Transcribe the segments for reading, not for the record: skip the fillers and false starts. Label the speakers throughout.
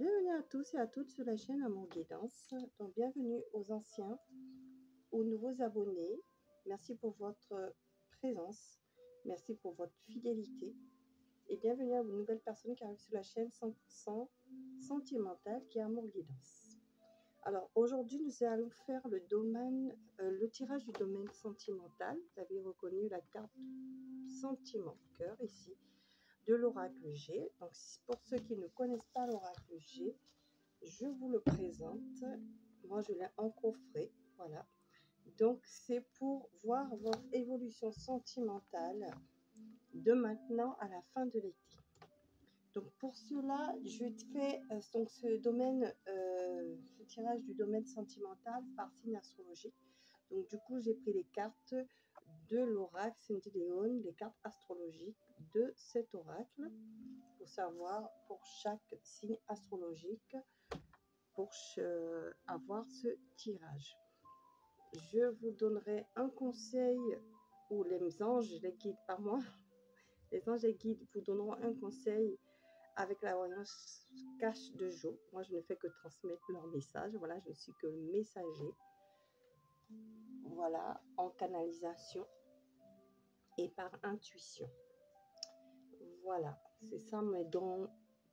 Speaker 1: Bienvenue à tous et à toutes sur la chaîne Amour Guidance. Donc, bienvenue aux anciens, aux nouveaux abonnés. Merci pour votre présence. Merci pour votre fidélité. Et bienvenue à une nouvelle personne qui arrive sur la chaîne 100% sentimentale qui est Amour Guidance. Alors, aujourd'hui, nous allons faire le tirage du domaine sentimental. Vous avez reconnu la carte sentiment cœur ici de l'oracle G. Donc, pour ceux qui ne connaissent pas l'oracle G, je vous le présente. Moi, je l'ai encoffré. Voilà. Donc, c'est pour voir votre évolution sentimentale de maintenant à la fin de l'été. Donc, pour cela, je fais donc ce tirage du domaine sentimental par signe astrologique. Donc, du coup, j'ai pris les cartes de l'oracle Saint-Léon, les cartes astrologiques de cet oracle, pour savoir pour chaque signe astrologique, pour avoir ce tirage. Je vous donnerai un conseil, ou les anges, les guides, pas moi, les anges et guides vous donneront un conseil avec la voyance cache de Jo. Moi, je ne fais que transmettre leur message. Voilà, je ne suis que messager. Voilà, en canalisation et par intuition. Voilà, c'est ça mes dons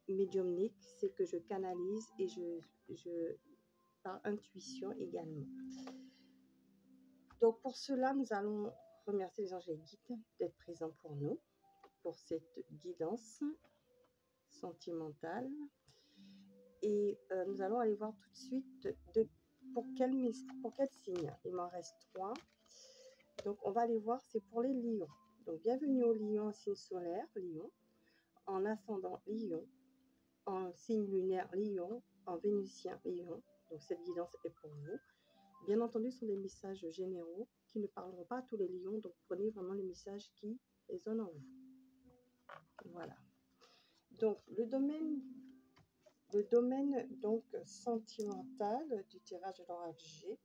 Speaker 1: médiumniques, c'est que je canalise et je par intuition également. Donc pour cela, nous allons remercier les anges et guides d'être présents pour nous, pour cette guidance sentimentale. Et nous allons aller voir tout de suite pour quel signe. Il m'en reste 3. Donc on va aller voir, c'est pour les lions. Donc bienvenue aux lions en signe solaire, lion, en ascendant lion, en signe lunaire lion, en vénusien lion. Donc cette guidance est pour vous. Bien entendu, ce sont des messages généraux qui ne parleront pas à tous les lions, donc prenez vraiment les messages qui résonnent en vous. Voilà. Donc le domaine donc sentimental du tirage de l'oracle G.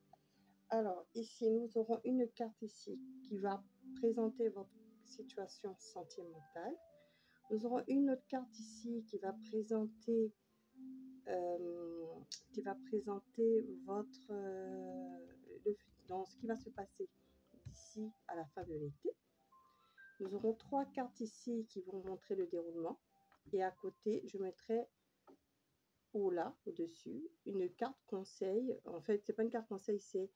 Speaker 1: Alors ici, nous aurons une carte ici qui va présenter votre situation sentimentale. Nous aurons une autre carte ici qui va présenter votre dans ce qui va se passer d'ici à la fin de l'été. Nous aurons 3 cartes ici qui vont montrer le déroulement, et à côté je mettrai là au-dessus une carte conseil. En fait, c'est pas une carte conseil, c'est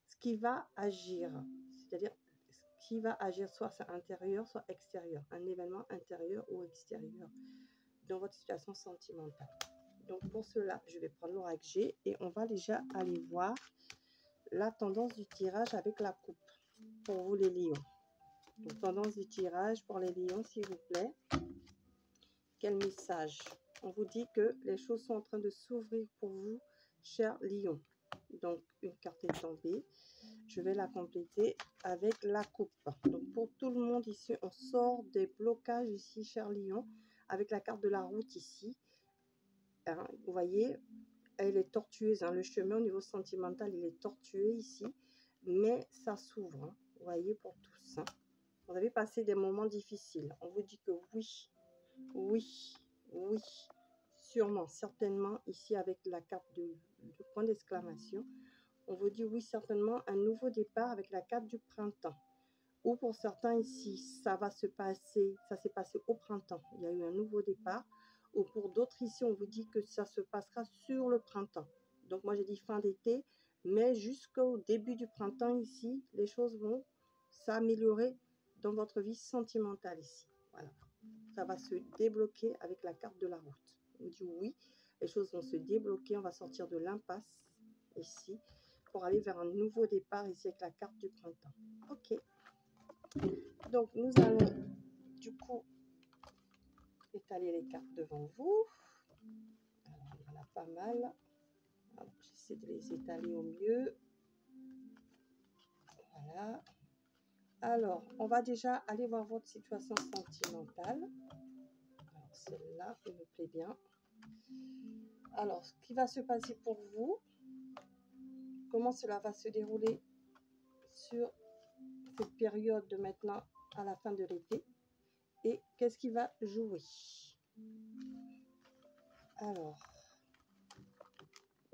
Speaker 1: ce qui va agir, c'est-à-dire ce qui va agir, soit c'est intérieur soit extérieur, un événement intérieur ou extérieur dans votre situation sentimentale. Donc pour cela, je vais prendre l'oracle G et on va déjà aller voir la tendance du tirage avec la coupe pour vous les lions. Donc tendance du tirage pour les lions, s'il vous plaît. Quel message? On vous dit que les choses sont en train de s'ouvrir pour vous, chers lions. Donc une carte est tombée. Je vais la compléter avec la coupe. Donc pour tout le monde ici, on sort des blocages ici, chers lions, avec la carte de la route ici. Hein, vous voyez, elle est tortueuse. Hein, le chemin au niveau sentimental, il est tortueux ici, mais ça s'ouvre. Hein, vous voyez, pour tous. Hein. Vous avez passé des moments difficiles. On vous dit que oui, oui, oui, sûrement, certainement, ici avec la carte de point d'exclamation. On vous dit oui, certainement, un nouveau départ avec la carte du printemps. Ou pour certains ici, ça s'est passé au printemps. Il y a eu un nouveau départ. Ou pour d'autres ici, on vous dit que ça se passera sur le printemps. Donc moi, j'ai dit fin d'été, mais jusqu'au début du printemps ici, les choses vont s'améliorer dans votre vie sentimentale ici. Voilà. Ça va se débloquer avec la carte de la route. On dit oui, les choses vont se débloquer. On va sortir de l'impasse ici pour aller vers un nouveau départ ici avec la carte du printemps. Ok. Donc nous allons du coup étaler les cartes devant vous. Alors, il y en a pas mal. J'essaie de les étaler au mieux. Voilà. Alors, on va déjà aller voir votre situation sentimentale. Alors, celle-là, elle me plaît bien. Alors, ce qui va se passer pour vous, comment cela va se dérouler sur cette période de maintenant à la fin de l'été, et qu'est-ce qui va jouer. Alors,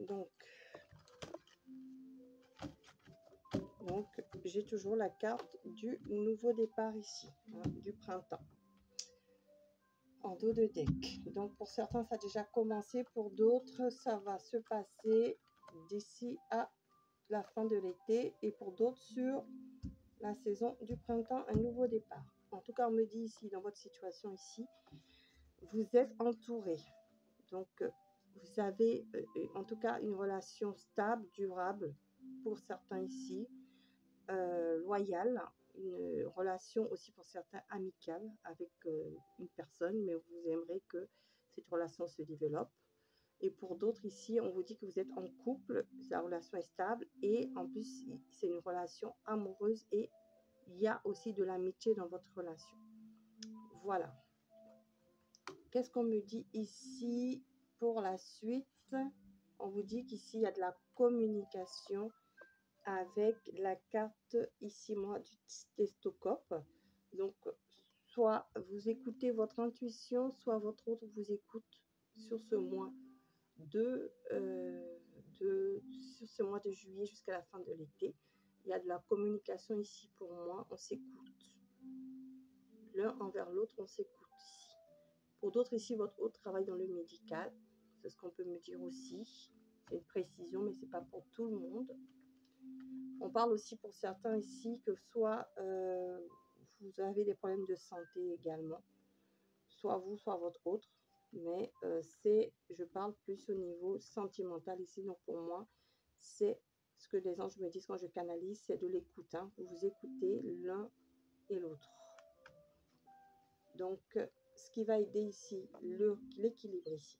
Speaker 1: Donc j'ai toujours la carte du nouveau départ ici, hein, du printemps, en dos de deck. Donc pour certains, ça a déjà commencé, pour d'autres, ça va se passer d'ici à la fin de l'été, et pour d'autres, sur la saison du printemps, un nouveau départ. En tout cas, on me dit ici, dans votre situation ici, vous êtes entouré. Donc, vous avez en tout cas une relation stable, durable, pour certains ici, loyale, une relation aussi pour certains amicale avec une personne, mais vous aimeriez que cette relation se développe. Et pour d'autres ici, on vous dit que vous êtes en couple, la relation est stable, et en plus, c'est une relation amoureuse, et il y a aussi de l'amitié dans votre relation. Voilà. Qu'est-ce qu'on me dit ici pour la suite? On vous dit qu'ici, il y a de la communication avec la carte ici, moi, du stéthoscope. Donc, soit vous écoutez votre intuition, soit votre autre vous écoute sur ce mois sur ce mois de juillet jusqu'à la fin de l'été. Il y a de la communication ici pour moi, on s'écoute. L'un envers l'autre, on s'écoute ici. Pour d'autres ici, votre autre travaille dans le médical. C'est ce qu'on peut me dire aussi. C'est une précision, mais ce n'est pas pour tout le monde. On parle aussi pour certains ici que soit vous avez des problèmes de santé également. Soit vous, soit votre autre. Mais je parle plus au niveau sentimental ici. Donc pour moi, c'est ce que les anges me disent quand je canalise, c'est de l'écoute. Hein. Vous écoutez l'un et l'autre. Donc, ce qui va aider ici, l'équilibre ici,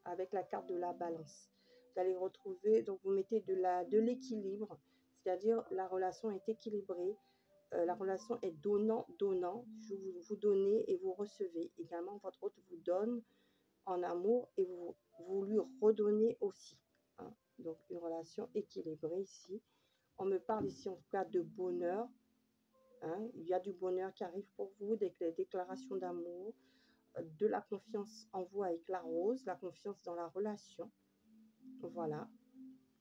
Speaker 1: avec la carte de la balance. Vous allez retrouver, donc vous mettez de l'équilibre, c'est-à-dire la relation est équilibrée. La relation est donnant-donnant. Vous donnez et vous recevez. Également, votre autre vous donne en amour, et vous lui redonnez aussi. Hein. Donc, une relation équilibrée ici. On me parle ici, en tout cas, de bonheur. Hein. Il y a du bonheur qui arrive pour vous, des déclarations d'amour, de la confiance en vous avec la rose, la confiance dans la relation. Voilà,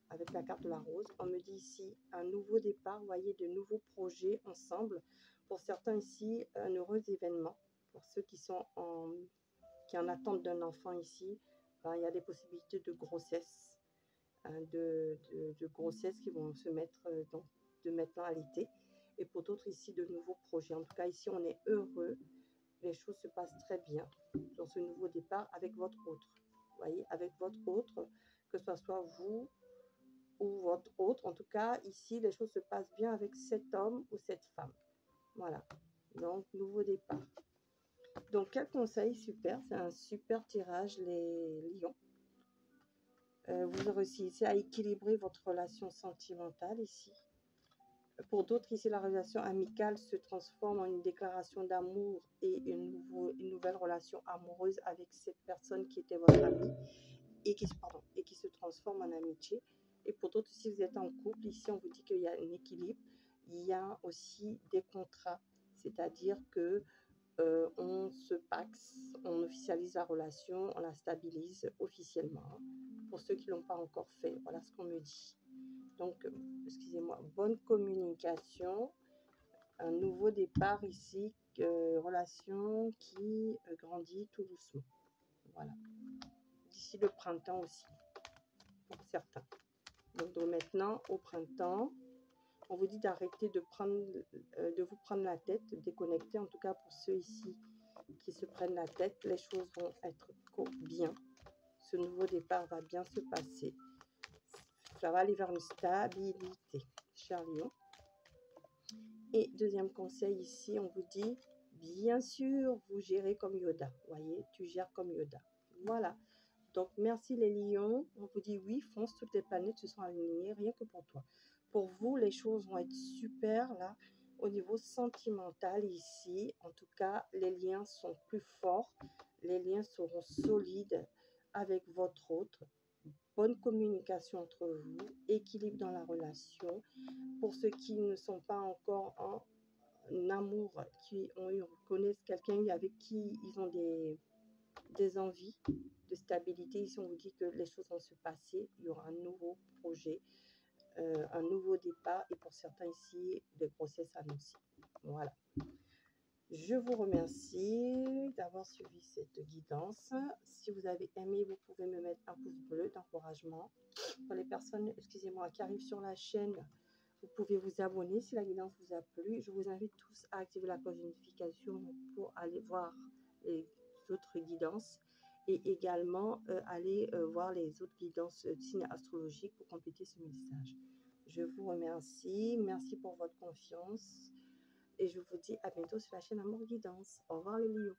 Speaker 1: avec la carte de la rose. On me dit ici un nouveau départ, vous voyez, de nouveaux projets ensemble. Pour certains ici, un heureux événement. Pour ceux qui sont en attente d'un enfant ici, ben, il y a des possibilités de grossesse, hein, de grossesse qui vont se mettre de maintenant à l'été. Et pour d'autres ici, de nouveaux projets. En tout cas, ici, on est heureux. Les choses se passent très bien dans ce nouveau départ avec votre autre. Vous voyez, avec votre autre, que ce soit vous ou votre autre. En tout cas, ici, les choses se passent bien avec cet homme ou cette femme. Voilà. Donc, nouveau départ. Donc, quel conseil super. C'est un super tirage, les lions. Vous réussissez à équilibrer votre relation sentimentale ici. Pour d'autres, ici, la relation amicale se transforme en une déclaration d'amour et une nouvelle relation amoureuse avec cette personne qui était votre amie, et qui se transforme en amitié. Et pour d'autres, si vous êtes en couple, ici, on vous dit qu'il y a un équilibre. Il y a aussi des contrats, c'est-à-dire que on se paxe, on officialise la relation, on la stabilise officiellement. Pour ceux qui ne l'ont pas encore fait, voilà ce qu'on me dit. Donc, excusez-moi, bonne communication, un nouveau départ ici, relation qui grandit tout doucement. Voilà. D'ici le printemps aussi, pour certains. Donc maintenant, au printemps, on vous dit d'arrêter de vous prendre la tête, de déconnecter, en tout cas pour ceux ici qui se prennent la tête. Les choses vont être bien. Ce nouveau départ va bien se passer. Ça va aller vers une stabilité, cher Lion. Et deuxième conseil ici, on vous dit, bien sûr, vous gérez comme Yoda. Vous voyez, tu gères comme Yoda. Voilà. Donc, merci les lions. On vous dit oui, fonce, toutes les planètes se sont alignées, rien que pour toi. Pour vous, les choses vont être super là, au niveau sentimental ici. En tout cas, les liens sont plus forts. Les liens seront solides avec votre autre. Bonne communication entre vous, équilibre dans la relation. Pour ceux qui ne sont pas encore en amour, qui connaissent quelqu'un avec qui ils ont des envies de stabilité. Ici, on vous dit que les choses vont se passer. Il y aura un nouveau projet, un nouveau départ. Et pour certains ici, des grossesses annoncées. Voilà. Je vous remercie d'avoir suivi cette guidance. Si vous avez aimé, vous pouvez me mettre un pouce bleu d'encouragement. Pour les personnes, excusez-moi, qui arrivent sur la chaîne, vous pouvez vous abonner si la guidance vous a plu. Je vous invite tous à activer la cloche de notification pour aller voir les autres guidances et également aller voir les autres guidances signes astrologiques pour compléter ce message. Je vous remercie. Merci pour votre confiance. Et je vous dis à bientôt sur la chaîne Amour Guidance. Au revoir les lions.